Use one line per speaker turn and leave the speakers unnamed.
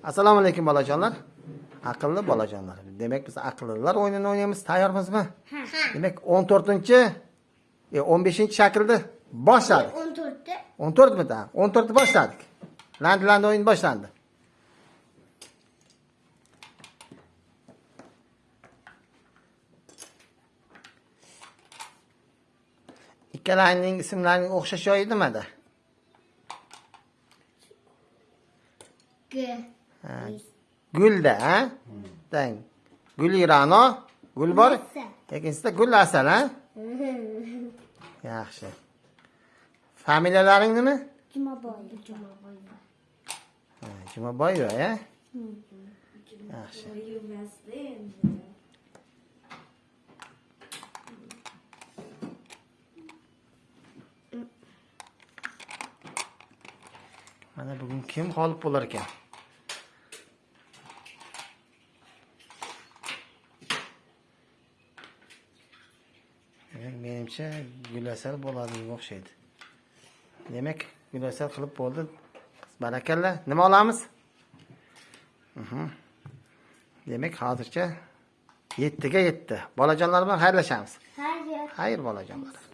Assalomu alaykum bolajonlar. Aqlli bolajonlar. Demak biz aqllilar o'yinini o'ynaymiz. Tayyormizmi?
Ha.
Demak 15-shaklda boshladik.
14'te.
14 mi da? 14 boshladik. Landi o'yin boshlandi. Ikkalarining ismlarining o'xshash joyi nimada?
G.
Gulda, ha? Dang. Gulirano, gul bor.
Asal.
Ikkinchisida gul asal, ha? Yaxshi. Familiyalaring nima?
Jumaboy.
Jumaboyeva, ya? Yaxshi. Mana bugun kim g'olib bo'lar ekan? Menimcha Gulasal bo'ladiga o'xshaydi. Demak, Gulasal qilib bo'ldi. Barakalla. Nima olamiz? Demak, hozircha 7 ga 7. Bolajonlar bilan xayrlashamiz.
Hayır.
Xayr bolajonlar.